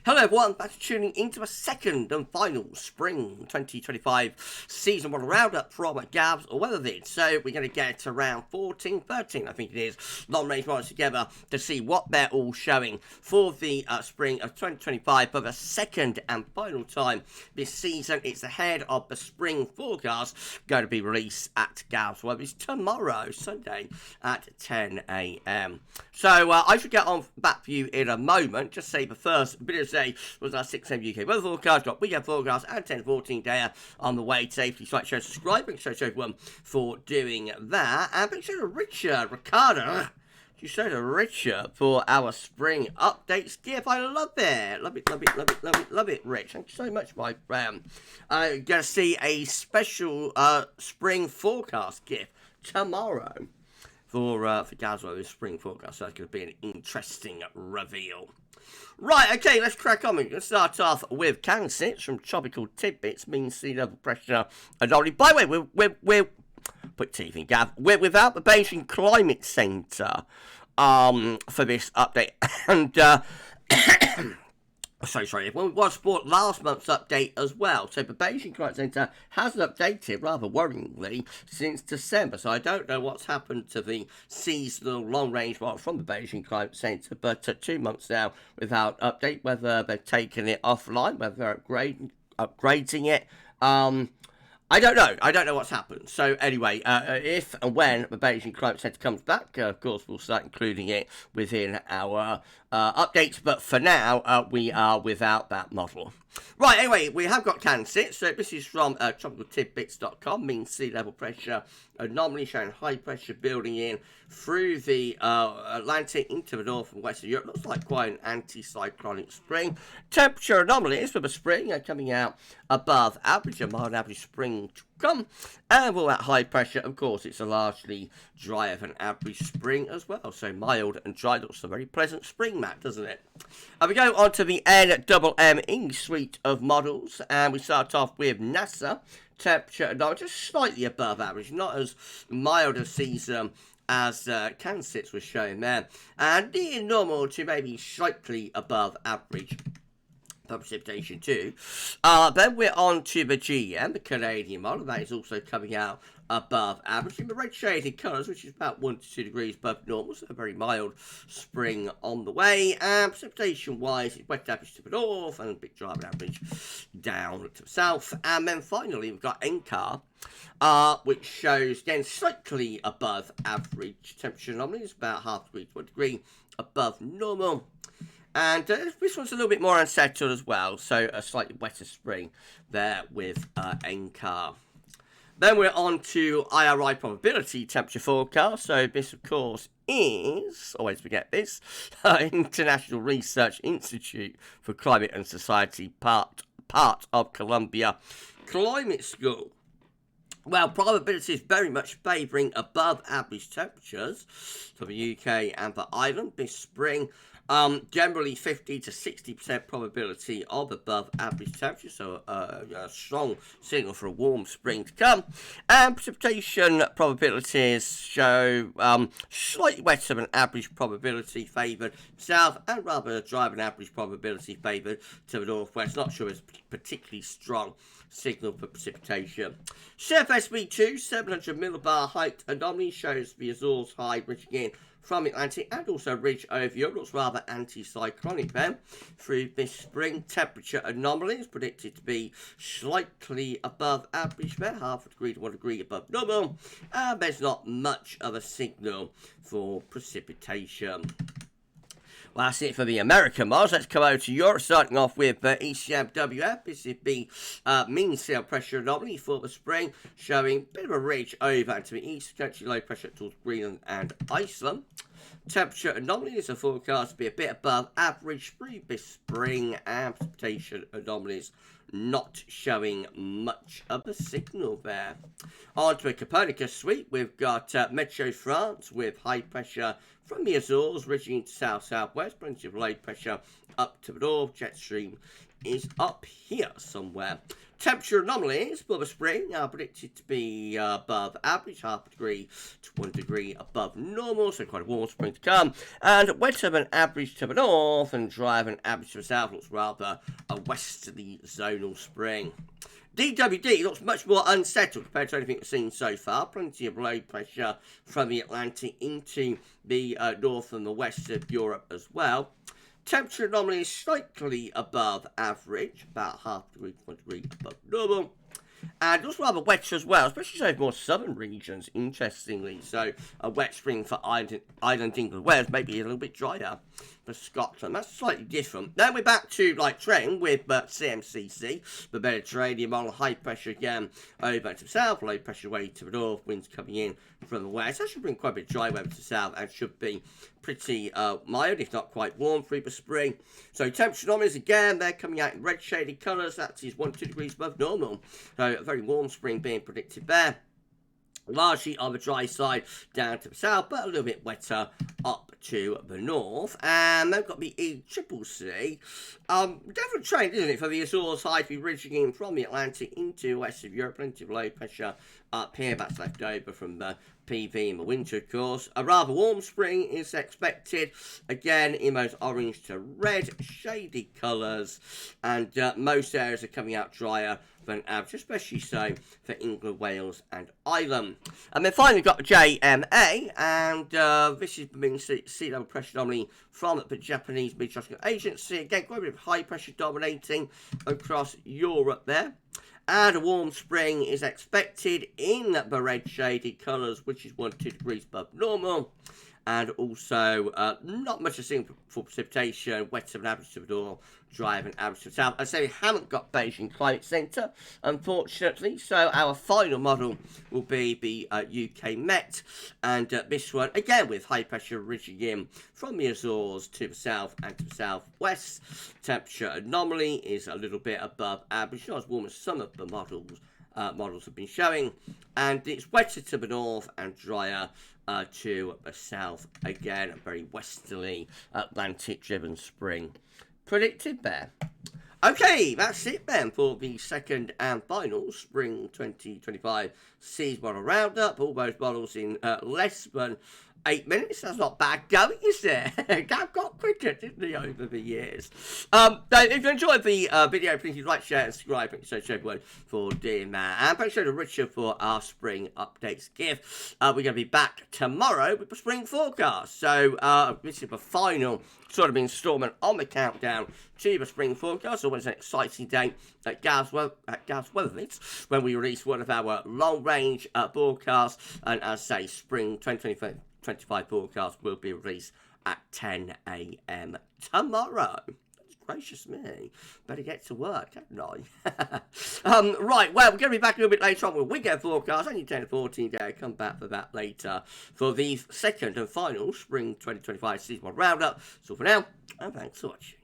Hello everyone, thanks for tuning into a second and final Spring 2025 season model roundup from GavsWeatherVids. So we're going to get around 13, I think it is, long range models together to see what they're all showing for the Spring of 2025 for the second and final time this season. It's ahead of the Spring forecast going to be released at GavsWeatherVids tomorrow, Sunday at 10 a.m. So I should get on back for you in a moment. Just say the first bit of day was our 6 a.m. UK weather forecast. Got weekend forecast and 10-14 day on the way today. Please like, share, subscribe. Thanks so everyone for doing that. And thanks to Richard, Ricardo. You so Richard for our spring updates gift. I love it. Love it, Rich. Thank you so much, my friend. I'm going to see a special spring forecast gift tomorrow for GavsWeatherVids spring forecast. So that's going to be an interesting reveal. Right, okay, let's crack on. We're going to start off with Kansas from tropical tidbits, mean sea level pressure anomaly. By the way, we're put teeth in, Gav. We're without the Beijing Climate Center for this update. And sorry, well, we was for last month's update as well. So the Beijing Climate Center hasn't updated, rather worryingly, since December. So I don't know what's happened to the seasonal long-range model from the Beijing Climate Center, but 2 months now without update, whether they've taken it offline, whether they're upgrading it. I don't know. I don't know what's happened. So anyway, if and when the Beijing Climate Center comes back, of course, we'll start including it within our updates. But for now, we are without that model. Right, anyway, we have got Kansas. So this is from tropicaltidbits.com, mean sea level pressure anomaly showing high pressure building in through the Atlantic into the north and western Europe. Looks like quite an anticyclonic spring. Temperature anomalies for the spring are coming out above average, a mild average spring to come. And all that high pressure, of course, it's a largely drier than average spring as well. So mild and dry looks a very pleasant spring, Matt, doesn't it? And we go on to the NMM English suite of models, and we start off with NASA. Temperature anomaly just slightly above average, not as mild a season as Kansas was showing there, and near normal to maybe slightly above average precipitation too. Then we're on to the GM, the Canadian model. That is also coming out above average in the red shaded colours, which is about 1 to 2 degrees above normal, so a very mild spring on the way. And precipitation wise, it's wet average to the north and a bit dry average down to the south. And then finally, we've got NCAR, which shows again slightly above average temperature anomaly. It's about half degree to 1 degree above normal. And this one's a little bit more unsettled as well, so a slightly wetter spring there with NCAR. Then we're on to IRI probability temperature forecast. So this, of course, is, always forget this, International Research Institute for Climate and Society, part of Columbia Climate School. Well, probability is very much favouring above average temperatures for the UK and for Ireland this spring. Generally 50 to 60% probability of above average temperature, so a strong signal for a warm spring to come. And precipitation probabilities show slightly wetter than average probability favoured south, and rather drier than average probability favoured to the northwest. Not sure it's particularly strong signal for precipitation. CFSV2 700 millibar height anomaly shows the Azores high bridging in from Atlantic and also ridge over Europe. Looks rather anticyclonic then through this spring. Temperature anomaly is predicted to be slightly above average there, half a degree to 1 degree above normal, and there's not much of a signal for precipitation. Well, that's it for the American models. Let's come over to Europe, starting off with ECMWF. This is the mean sea level pressure anomaly for the spring, showing a bit of a ridge over to the east, potentially low pressure towards Greenland and Iceland. Temperature anomalies are forecast to be a bit above average through this spring, and precipitation anomalies not showing much of a signal there. On to a Copernicus suite, we've got Metro France with high pressure from the Azores ridging into south-southwest, plenty of low pressure up to the north, jet stream is up here somewhere. Temperature anomalies for the spring are predicted to be above average, half a degree to 1 degree above normal, so quite a warm spring to come. And wetter than average to the north and drier than average to the south. Looks rather a westerly zonal spring. DWD looks much more unsettled compared to anything we've seen so far. Plenty of low pressure from the Atlantic into the north and the west of Europe as well. Temperature anomaly is slightly above average, about half a degree to 1 degree above normal. And also rather wet as well, especially so more southern regions, interestingly. So a wet spring for Ireland, England, Wales, maybe a little bit drier for Scotland. That's slightly different. Then we're back to like trend with CMCC, the Mediterranean model, high pressure again over to the south, low pressure way to the north, winds coming in from the west. That should bring quite a bit of dry weather to the south and should be pretty mild, if not quite warm through the spring. So temperature anomalies again, they're coming out in red shaded colours. That is 1 to 2 degrees above normal. So a very warm spring being predicted there. Largely on the dry side down to the south, but a little bit wetter up to the north. And they've got the ECCC. Different trend, isn't it, for the Azores high to be ridging in from the Atlantic into west of Europe, plenty of low pressure up here. That's left over from the PV in the winter, of course. A rather warm spring is expected, again in those orange to red shady colours, and most areas are coming out drier than average, especially so for England, Wales and Ireland. And then finally we've got the JMA, and this is the sea level pressure anomaly from the Japanese Meteorological Agency. Again, quite a bit of high pressure dominating across Europe there. And a warm spring is expected in the red shaded colours, which is 1 to 2 degrees above normal. And also, not much to see for precipitation, wetter than average to the north, drier than average to the south. I say we haven't got Beijing Climate Centre, unfortunately, so our final model will be the UK Met, and this one, again, with high pressure ridging in from the Azores to the south and to the southwest. Temperature anomaly is a little bit above average, not as warm as some of the models have been showing, and it's wetter to the north and drier to the south. Again, a very westerly Atlantic-driven spring predicted there. Okay, that's it then for the second and final Spring 2025 Seas Model Roundup. All those models in less than 8 minutes. That's not bad going, is it? Gav got quicker, didn't he, over the years? If you enjoyed the video, please like, share, and subscribe. Thank you so much, everyone, for doing that. And thanks to Richard for our spring updates gift. We're going to be back tomorrow with the spring forecast. So this is the final sort of instalment on the countdown to the spring forecast. Always an exciting day at GavsWeatherVids when we release one of our long-range forecasts. And as I say, spring 2025 forecast will be released at 10 a.m. tomorrow. Gracious me, better get to work, haven't I? Right, well, we're going to be back a little bit later on with weekend forecast, only 10 to 14 days. I'll come back for that later for the second and final Spring 2025 seasonal roundup. So for now, and thanks for watching.